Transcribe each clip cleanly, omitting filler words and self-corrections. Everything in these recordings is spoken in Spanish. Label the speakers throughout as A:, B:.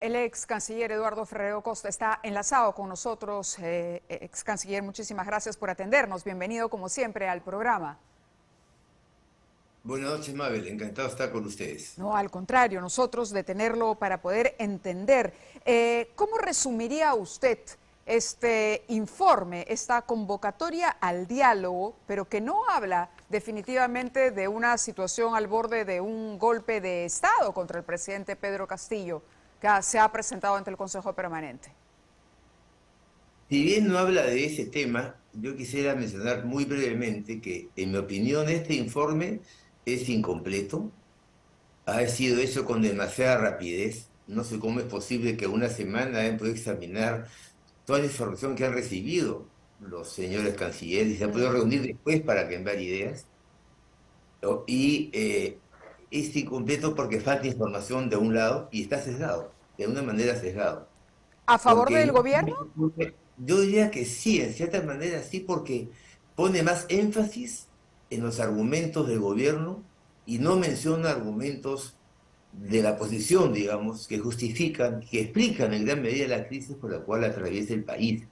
A: El ex canciller Eduardo Ferrero Costa está enlazado con nosotros. Ex canciller, muchísimas gracias por atendernos. Bienvenido, como siempre, al programa.
B: Buenas noches, Mabel. Encantado de estar con ustedes.
A: No, al contrario, nosotros de tenerlo para poder entender. ¿Cómo resumiría usted este informe, esta convocatoria al diálogo, pero que no habla definitivamente de una situación al borde de un golpe de Estado contra el presidente Pedro Castillo, que se ha presentado ante el Consejo Permanente?
B: Si bien no habla de ese tema, yo quisiera mencionar muy brevemente que, en mi opinión, este informe es incompleto, ha sido hecho con demasiada rapidez. No sé cómo es posible que una semana hayan podido examinar toda la información que han recibido los señores cancilleres y se han podido reunir después para cambiar ideas. Y es incompleto porque falta información de un lado y está sesgado, de una manera sesgado.
A: ¿A favor
B: Porque
A: del gobierno?
B: yo diría que sí, en cierta manera sí, porque pone más énfasis en los argumentos del gobierno y no menciona argumentos de la oposición, digamos, que justifican, que explican en gran medida la crisis por la cual atraviesa el país.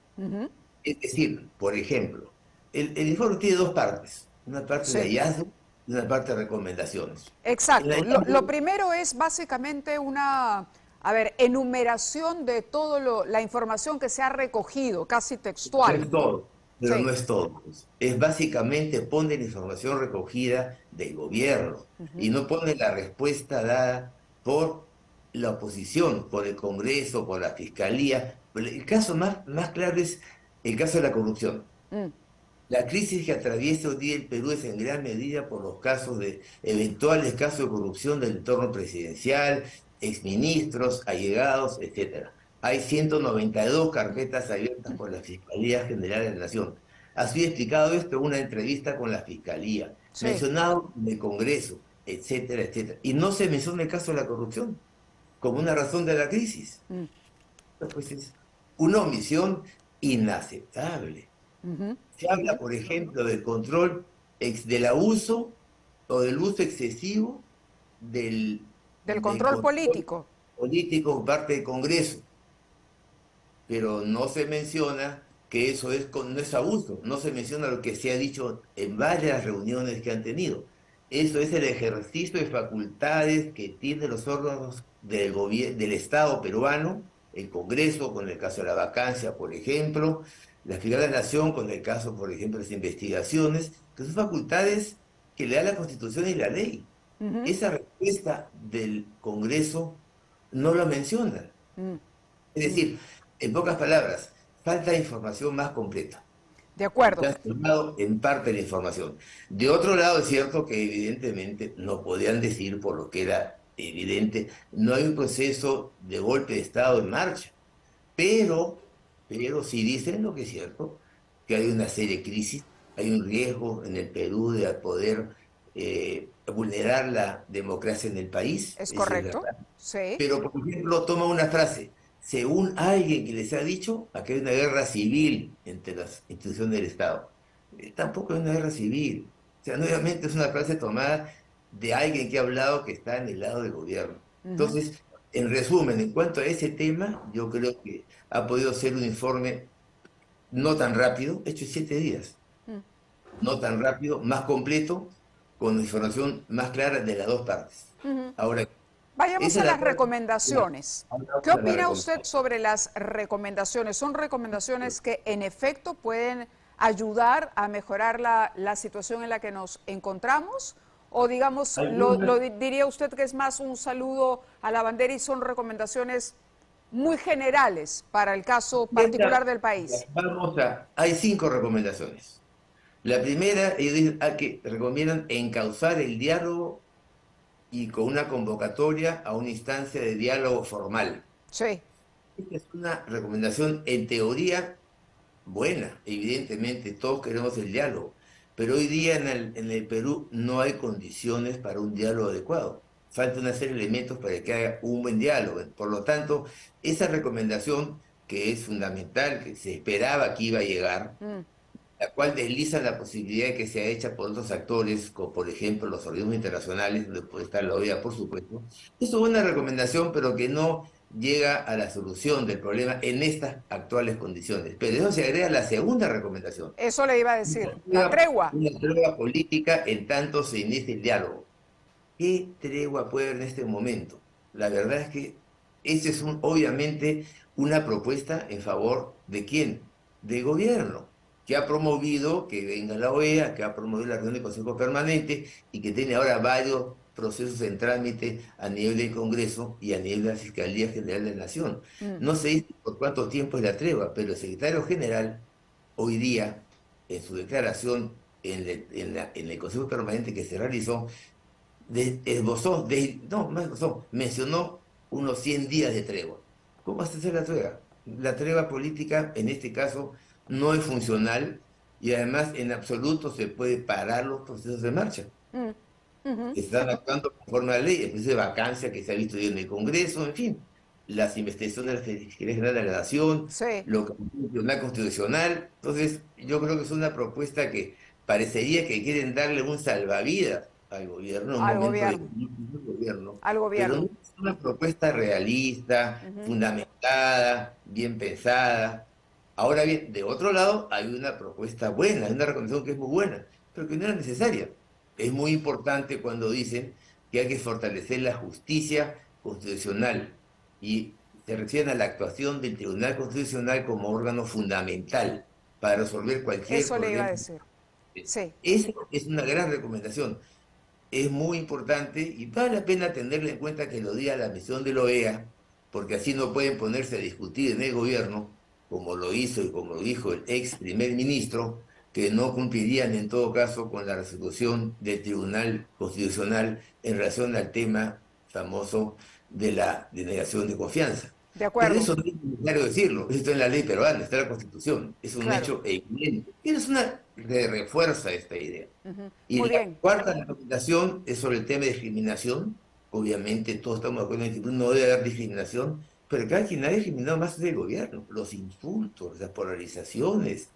B: Es decir, por ejemplo, el informe tiene dos partes, una parte de
A: Sí.
B: hallazgo y una parte de recomendaciones. El
A: Exacto. Lo
B: hallazgo
A: primero es básicamente una, a ver, enumeración de toda la información que se ha recogido, casi
B: no
A: textual.
B: es todo, pero
A: Sí.
B: no es todo. Es básicamente pone la información recogida del gobierno y no pone la respuesta dada por la oposición, por el Congreso, por la Fiscalía. Pero el caso más claro es el caso de la corrupción.
A: Mm.
B: La crisis que atraviesa hoy día el Perú es en gran medida por los casos de eventuales casos de corrupción del entorno presidencial, exministros, allegados, etcétera. Hay 192 carpetas abiertas por la Fiscalía General de la Nación. Ha sido explicado esto en una entrevista con la Fiscalía,
A: Sí.
B: mencionado en el Congreso, etcétera, etcétera. Y no se menciona el caso de la corrupción como una razón de la crisis.
A: Mm.
B: Pues es una omisión inaceptable.
A: Ujú.
B: Se habla, por ejemplo, del control del abuso o del uso excesivo
A: Del
B: del
A: control
B: control
A: político.
B: político por parte del Congreso, pero no se menciona que eso no es abuso, no se menciona lo que se ha dicho en varias reuniones que han tenido. Eso es el ejercicio de facultades que tienen los órganos del Estado peruano, el Congreso, con el caso de la vacancia, por ejemplo, la Fiscalía de la Nación, con el caso, por ejemplo, de las investigaciones, que son facultades que le da la Constitución y la ley.
A: Ujú.
B: Esa respuesta del Congreso no lo menciona.
A: Mm.
B: Es
A: Mm.
B: decir, en pocas palabras, falta información más completa.
A: De
B: Y
A: acuerdo.
B: se han sumado en parte la información. De otro lado, es cierto que evidentemente no podían decir, por lo que era evidente, no hay un proceso de golpe de Estado en marcha. Pero, pero sí dicen lo que es cierto, que hay una seria crisis, hay un riesgo en el Perú de poder vulnerar la democracia en el país,
A: ¿Es
B: eso es
A: correcto?
B: verdad.
A: Sí.
B: Pero, por ejemplo, toma una frase, según alguien que les ha dicho, aquí hay una guerra civil entre las instituciones del Estado. Tampoco hay una guerra civil. O sea, nuevamente es una frase tomada de alguien que ha hablado que está en el lado del gobierno.
A: Ujú.
B: Entonces, en resumen, en cuanto a ese tema, yo creo que ha podido ser un informe no tan rápido, hecho en 7 días,
A: Mm.
B: no tan rápido, más completo, con información más clara de las dos partes.
A: Ujú.
B: Ahora,
A: Vayamos
B: esa
A: a
B: es la
A: las
B: parte.
A: recomendaciones.
B: Hablamos
A: ¿Qué
B: de la
A: opina usted
B: recomendación.
A: sobre las recomendaciones? ¿Son recomendaciones que en efecto pueden ayudar a mejorar la situación en la que nos encontramos? ¿O digamos,
B: Algunas,
A: diría usted que es más un saludo a la bandera y son recomendaciones muy generales para el caso particular del país?
B: hay 5 recomendaciones. La primera, ellos dicen que recomiendan encauzar el diálogo y con una convocatoria a una instancia de diálogo formal.
A: Sí.
B: Esta es una recomendación en teoría buena, evidentemente todos queremos el diálogo, pero hoy día en el Perú no hay condiciones para un diálogo adecuado. Falta una serie de elementos para que haya un buen diálogo. Por lo tanto, esa recomendación que es fundamental, que se esperaba que iba a llegar,
A: Mm.
B: la cual desliza la posibilidad de que sea hecha por otros actores, como por ejemplo los organismos internacionales, donde puede estar la OEA, por supuesto. Es una buena recomendación, pero que no llega a la solución del problema en estas actuales condiciones. Pero eso se agrega la segunda recomendación.
A: Eso le iba a decir, la tregua.
B: Una tregua política en tanto se inicia el diálogo. ¿Qué tregua puede haber en este momento? La verdad es que esa es obviamente una propuesta en favor de quién, del gobierno, que ha promovido que venga la OEA, que ha promovido la reunión del Consejo Permanente y que tiene ahora varios procesos en trámite a nivel del Congreso y a nivel de la Fiscalía General de la Nación.
A: Mm.
B: No se dice por cuánto tiempo es la tregua, pero el secretario general hoy día, en su declaración en el Consejo Permanente que se realizó, esbozó, no, más esbozó, mencionó unos 100 días de tregua. ¿Cómo va a ser la tregua? La tregua política, en este caso, no es funcional y además en absoluto se puede parar los procesos de marcha.
A: Mm. Ujú.
B: Están actuando conforme a la ley, el proceso de vacancia que se ha visto hoy en el Congreso, en fin, las investigaciones de la Fiscalía General de la Nación,
A: Sí,
B: lo que el Tribunal Constitucional. Entonces, yo creo que es una propuesta que parecería que quieren darle un salvavidas al gobierno en un
A: al
B: momento de
A: gobierno,
B: gobierno,
A: al
B: pero no
A: gobierno.
B: es una propuesta realista,
A: Ujú.
B: fundamentada, bien pensada. Ahora bien, de otro lado, hay una propuesta buena, hay una recomendación que es muy buena, pero que no era necesaria. Es muy importante cuando dicen que hay que fortalecer la justicia constitucional y se refieren a la actuación del Tribunal Constitucional como órgano fundamental para resolver cualquier
A: Eso le iba a
B: problema.
A: decir. Sí.
B: Esa es una gran recomendación. Es muy importante y vale la pena tenerle en cuenta que lo diga la misión de la OEA, porque así no pueden ponerse a discutir en el gobierno, como lo hizo y como lo dijo el ex primer ministro, que no cumplirían en todo caso con la resolución del Tribunal Constitucional en relación al tema famoso de la denegación de confianza.
A: De
B: Pero
A: acuerdo,
B: eso no es necesario decirlo, eso está en la ley peruana, está en la Constitución, es un
A: claro.
B: hecho evidente. Y es una que refuerza esta idea.
A: Ujú.
B: Y
A: Muy
B: la
A: bien.
B: cuarta recomendación es sobre el tema de discriminación. Obviamente todos estamos de acuerdo en que no debe haber discriminación, pero cada quien ha discriminado más es el gobierno. Los insultos, las polarizaciones,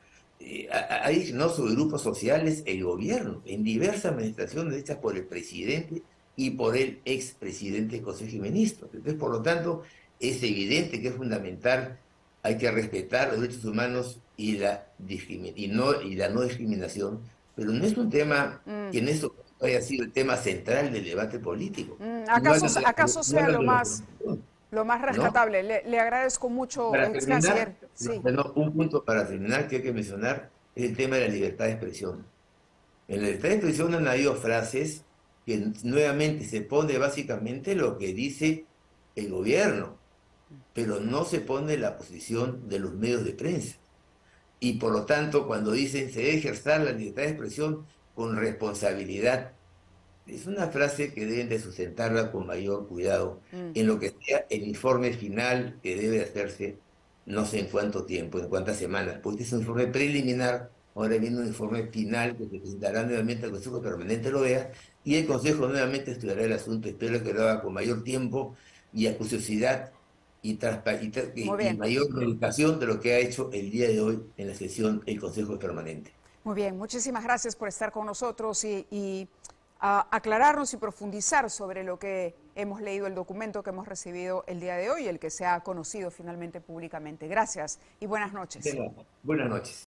B: ha discriminado sobre grupos sociales el gobierno en diversas manifestaciones hechas por el presidente y por el expresidente del Consejo de Ministros. Entonces, por lo tanto, es evidente que es fundamental, hay que respetar los derechos humanos y la no discriminación, pero no es un tema
A: Mm.
B: que en eso haya sido el tema central del debate político. No
A: ¿Acaso,
B: hablan de
A: acaso
B: no
A: sea
B: hablan de la corrupción,
A: lo más
B: ¿no?
A: rescatable? Le agradezco mucho,
B: Para
A: ex
B: terminar,
A: canciller. Sí.
B: bueno, un punto para terminar que hay que mencionar es el tema de la libertad de expresión. En la libertad de expresión han habido frases que nuevamente se pone básicamente lo que dice el gobierno, pero no se pone la posición de los medios de prensa. Y por lo tanto, cuando dicen se debe ejercer la libertad de expresión con responsabilidad, es una frase que deben de sustentarla con mayor cuidado
A: Mm.
B: en lo que sea el informe final que debe hacerse, no sé en cuánto tiempo, en cuántas semanas, porque este es un informe preliminar, ahora viene un informe final que se presentará nuevamente al Consejo Permanente lo vea, y el Consejo nuevamente estudiará el asunto, espero que lo haga con mayor tiempo y acuciosidad
A: Muy
B: y
A: bien.
B: mayor dedicación de lo que ha hecho el día de hoy en la sesión el Consejo Permanente.
A: Muy bien. Muchísimas gracias por estar con nosotros y aclararnos y profundizar sobre lo que hemos leído, el documento que hemos recibido el día de hoy, el que se ha conocido finalmente públicamente. Gracias y buenas noches.
B: Buenas noches.